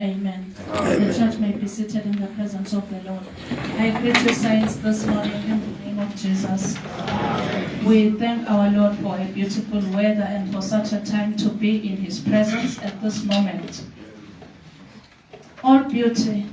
Amen. The church may be seated in the presence of the Lord. I greet you, saints, this morning in the name of Jesus. We thank our Lord for a beautiful weather and for such a time to be in His presence at this moment. All beauty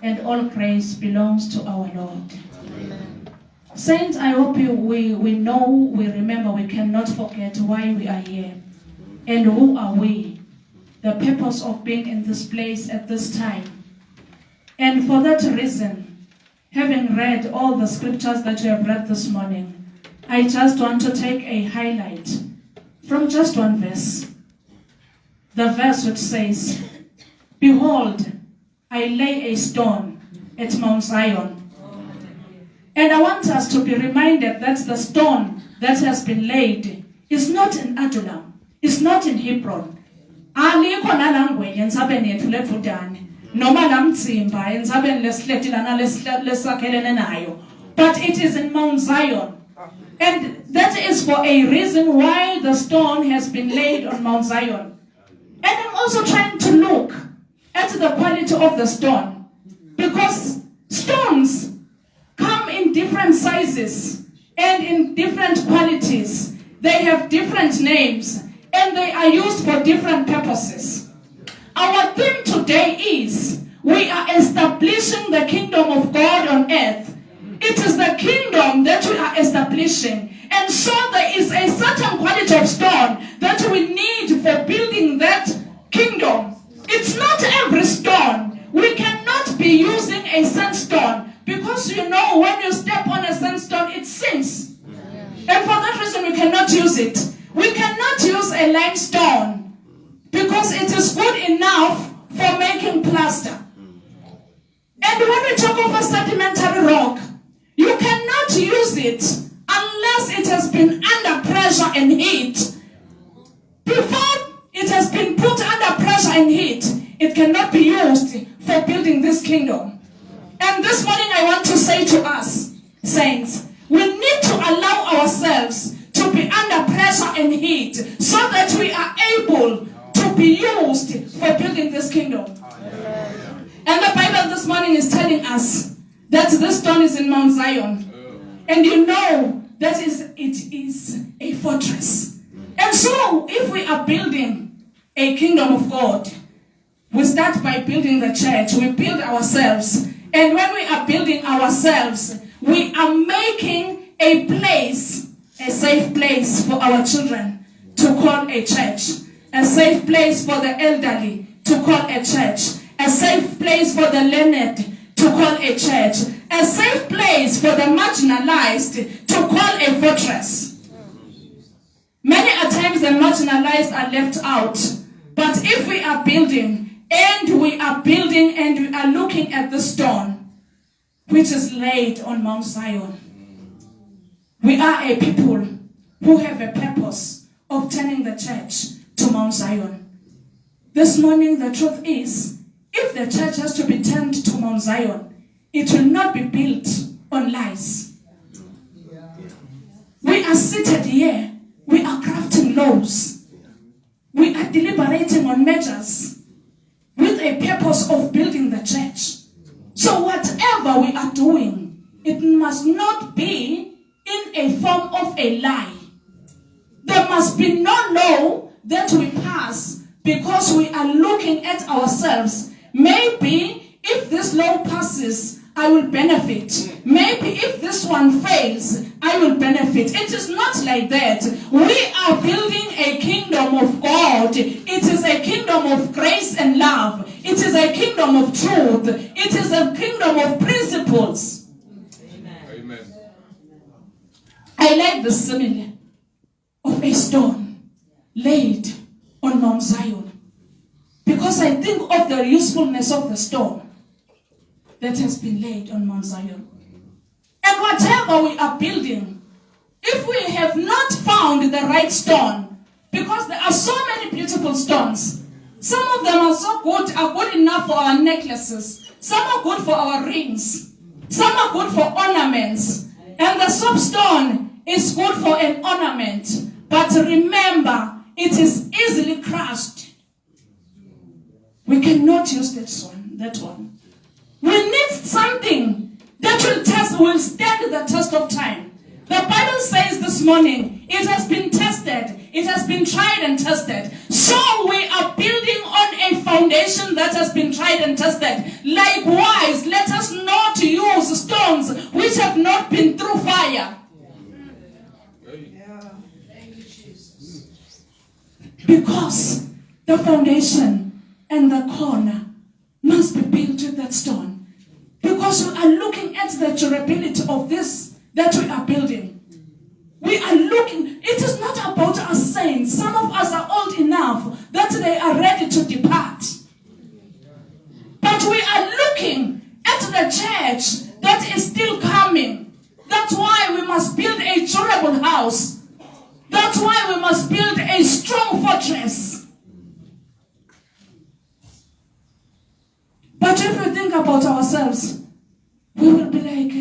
and all grace belongs to our Lord. Amen. Saints, I hope we remember, we cannot forget why we are here and who are we. The purpose of being in this place at this time. And for that reason, having read all the scriptures that you have read this morning, I just want to take a highlight from just one verse. The verse which says, "Behold, I lay a stone at Mount Zion." And I want us to be reminded that the stone that has been laid is not in Adullam, it's not in Hebron. Alikho nalangwenye entsabeni yethu levudane noma lamtsimba entsabeni lesihletilana lesakhelene nayo, but it is in Mount Zion. And that is for a reason why the stone has been laid on Mount Zion. And I'm also trying to look at the quality of the stone, because stones come in different sizes and in different qualities. They have different names and they are used for different purposes. Our theme today is, we are establishing the kingdom of God on earth. It is the kingdom that we are establishing. And so there is a certain quality of stone that we need for building that kingdom. It's not every stone. We cannot be using a sandstone, because you know when you step on a sandstone it sinks. And for that reason we cannot use it. We cannot use a limestone because it is good enough for making plaster. And when we talk of a sedimentary rock, you cannot use it unless it has been under pressure and heat. Before it has been put under pressure and heat, it cannot be used for building this kingdom. And this morning I want to say to us, saints, we need to allow ourselves to be under pressure and heat so that we are able to be used for building this kingdom. And the Bible this morning is telling us that this stone is in Mount Zion. And you know that it is a fortress. And so if we are building a kingdom of God, we start by building the church. We build ourselves. And when we are building ourselves, we are making a place, a safe place for our children to call a church, a safe place for the elderly to call a church, a safe place for the learned to call a church, a safe place for the marginalized to call a fortress. Many a times the marginalized are left out, but if we are building and we are looking at the stone which is laid on Mount Zion, we are a people who have a purpose of turning the church to Mount Zion. This morning, the truth is, if the church has to be turned to Mount Zion, it will not be built on lies. We are seated here. We are crafting laws. We are deliberating on measures with a purpose of building the church. So whatever we are doing, it must not be in a form of a lie. There must be no law that we pass because we are looking at ourselves. Maybe if this law passes, I will benefit. Maybe if this one fails, I will benefit. It is not like that. We are building a kingdom of God. It is a kingdom of grace and love. It is a kingdom of truth. It is a kingdom of principles. Amen. I like the simile of a stone laid on Mount Zion, because I think of the usefulness of the stone that has been laid on Mount Zion. And whatever we are building, if we have not found the right stone, because there are so many beautiful stones, some of them are good enough for our necklaces, some are good for our rings, some are good for ornaments, and the soapstone is good for an ornament. But remember, it is easily crushed. We cannot use that one. We need something that will stand the test of time. The Bible says this morning, it has been tested, it has been tried and tested. So we are building on a foundation that has been tried and tested. Likewise, let us not use stones which have not been through fire. Because the foundation and the corner must be built with that stone. Because we are looking at the durability of this that we are building. We are looking, it is not about us saying, some of us are old enough that they are ready to depart. But we are looking at the church that is still coming. That's why we must build a durable house. That's why we must build a strong fortress. But if we think about ourselves, we will be like,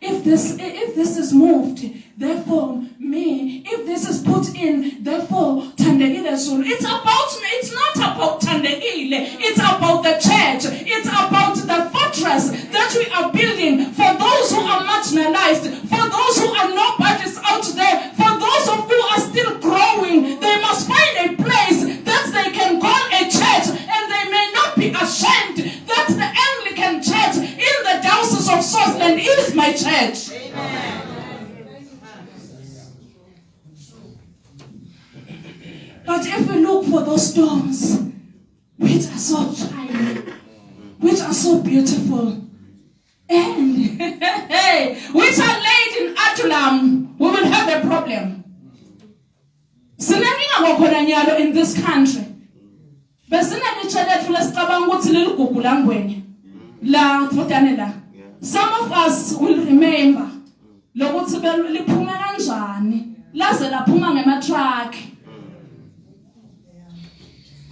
if this is moved, therefore me. If this is put in, therefore Thandekile Zulu. It's not about Thandekile. It's about the church. It's about the fortress that we are building for those who are marginalized, for those who are nobodies out there, for those who are still growing. They must find a place that they can call a church, and they may not be ashamed that the Anglican Church in the Diocese of Swaziland is my church. Amen. But if we look for those stones, which are so shiny, which are so beautiful, and which are laid in Adulam, we will have a problem. In this country, some of us will remember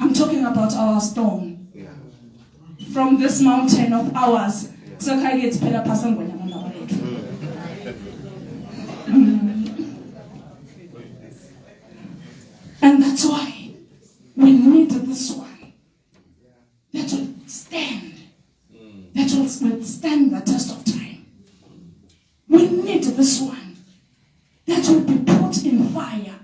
I'm talking about our stone from this mountain of ours. And that's why we need this one that will stand, that will withstand the test of time. We need this one that will be put in fire,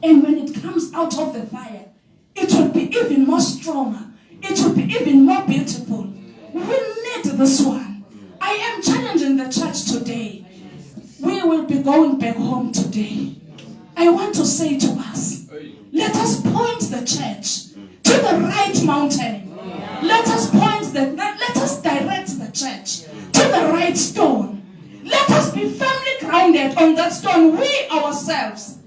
and when it comes out of the fire, it will be even more stronger. It will be even more beautiful. We need this one. I am challenging the church today. We will be going back home today. I want to say to us, let us point the church to the right mountain. Let us let us direct the church to the right stone. Let us be firmly grounded on that stone, we ourselves.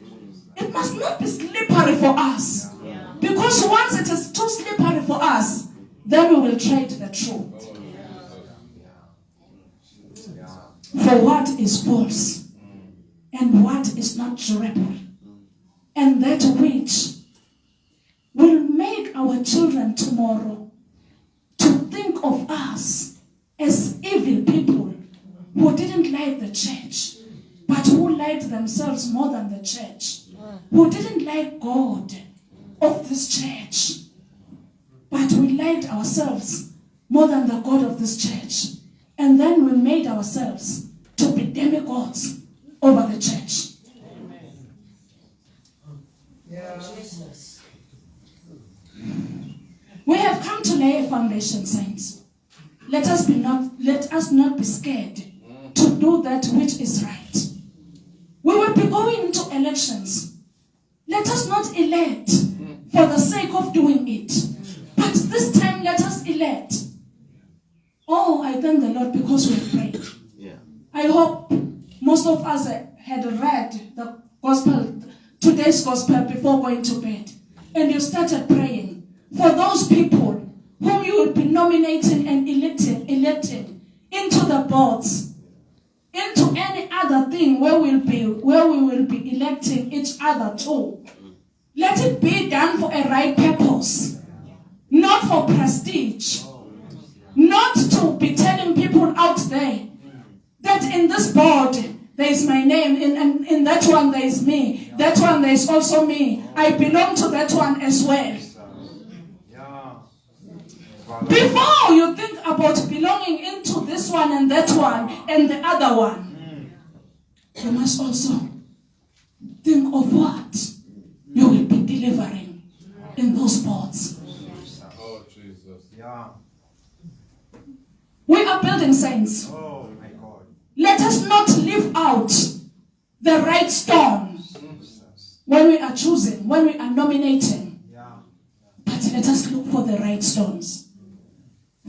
It must not be slippery for us. Because once it is too slippery for us, then we will trade the truth for what is false and what is not durable, and that which will make our children tomorrow to think of us as evil people who didn't like the church, but who liked themselves more than the church, who didn't like God of this church, but we liked ourselves more than the God of this church. And then we made ourselves to be demigods over the church. Yeah. We have come to lay a foundation, saints. Let us not be scared to do that which is right. We will be going into elections. Let us not elect for the sake of doing it. But this time, let us elect. Oh, I thank the Lord because we prayed. Yeah. I hope most of us had read the gospel, today's gospel, before going to bed. And you started praying for those people whom you will be nominating and elected into the boards, into any other thing where we will be electing each other to. Let it be done for a right purpose, not for prestige, not to be telling people out there that in this board there is my name, in that one there is me, that one there is also me, I belong to that one as well. Before you think about belonging into this one and that one and the other one, you must also think of what you will be delivering in those boards. Oh, Jesus. Yeah. We are building saints. Oh, my God. Let us not leave out the right stone when we are choosing, when we are nominating. Yeah. But let us look for the right stones,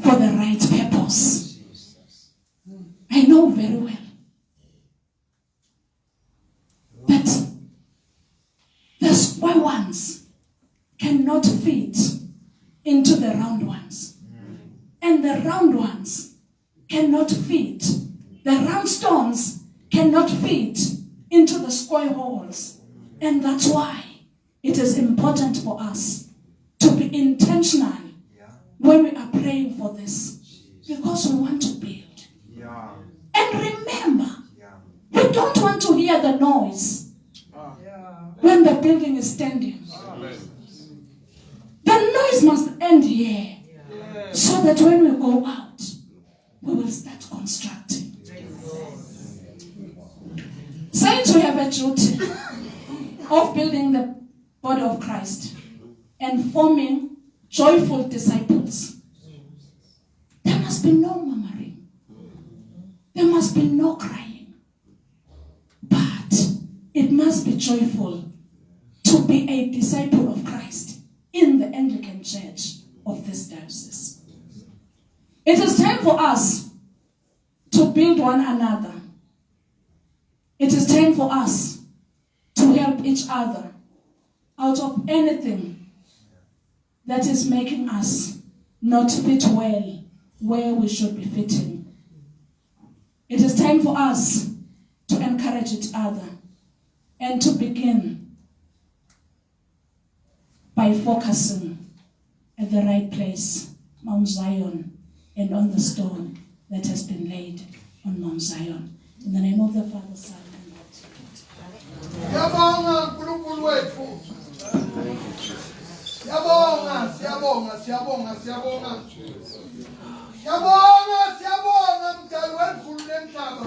for the right purpose. I know very well that the square ones cannot fit into the round ones. And the round ones cannot fit. The round stones cannot fit into the square holes. And that's why it is important for us to be intentional when we are praying for this. Because we want to build. And remember, we don't want to hear the noise when the building is standing. The noise must end here, so that when we go out, we will start constructing. Saints, we have a duty of building the body of Christ and forming joyful disciples. There must be no murmuring. There must be no crying. But it must be joyful to be a disciple of Christ in the Anglican Church of this diocese. It is time for us to build one another. It is time for us to help each other out of anything that is making us not fit well where we should be fitting. It is time for us to encourage each other and to begin by focusing at the right place, Mount Zion, and on the stone that has been laid on Mount Zion. In the name of the Father, Son, and Holy Spirit. Siyabonga uNkulunkulu wethu. Siyabonga. Siyabonga mdali wezulu nemhlaba.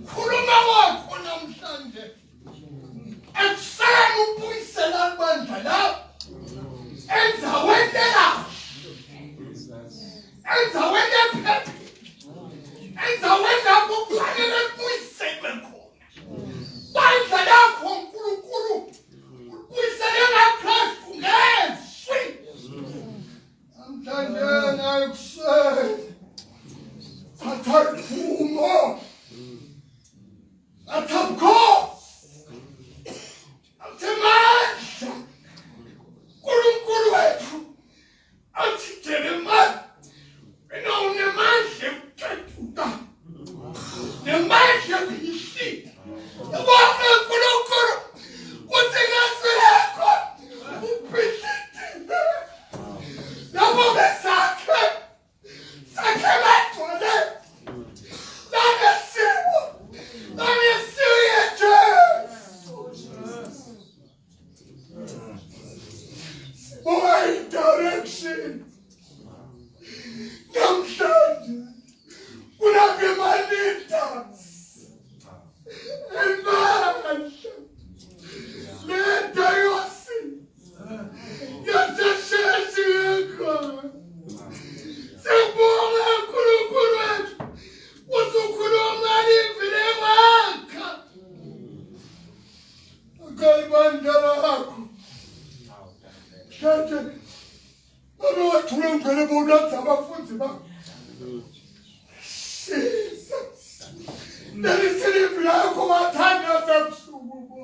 Khuluma wakho namhlanje. Ekseni ubuyisela ibandla la. Enzaweni la. Enzaweni ephethe. Enzaweni lapho kufanele ubuyisele khona. Bandla lakho uNkulunkulu. Ubuyisele ngaKristu ngezwi. Namhlanje ngayokusela. Thatha iphumo. Thatha ubukhosi. Thatha amandla. uNkulunkulu wethu athithele imali. Wena unemandla ekuqeduka. Nemandla ekuyihlika. Yabona uNkulunkulu kuthi ngazwi lakho uphilile. Lapho besakhe bagcwele. Langesiwo yethu. Boy, direction. Namhlanje kunabemalita. Emandla. Le Diocesan. Yatasheshe yakho. Siyabonga uNkulunkulu wethu. Uthi ukhuluma ilizwi lewakha. Akayibandla lakho. Thank you. Baba wathula ngene bonatha abafundi bakho. Jesus. Nelisilivile yakho wathanda sabusuku bo.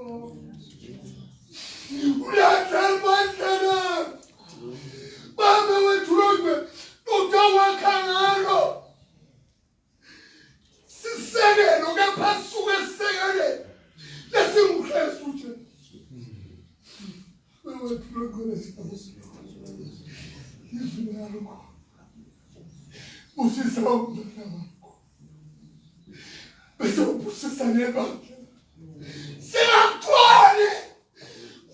Uyathanda mandla. Baba wathula ngene utawakha ngalo. Sisekelo kaphasuke sisekele. LesinguKristu nje. Baba wathula ngene sabusuku. Busisa umntwana wakho. Bese ubusisa nebandla. Singakutholi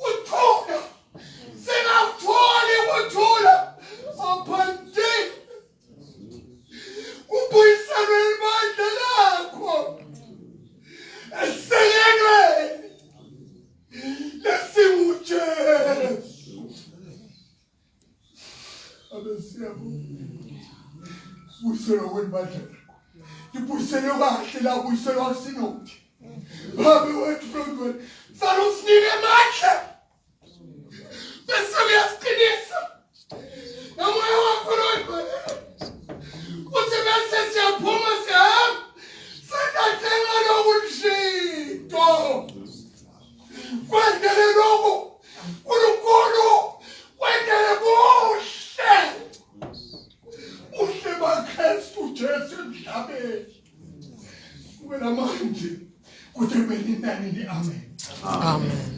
uthula. Singakutholi uthula. Aphandile abesiyabo buselo wenibandla ibuselo kahle la buselo Synod babe wethu Lord salusinike amandla bese uyasiqinisa namoya wakho Lord uthi bese siyaphuma sihamba senathenga lokushito kwendele lokho uNkulunkulu kwendele kuhle uhle baKristu Jesu emhlabeni kube namanje kude benini amen.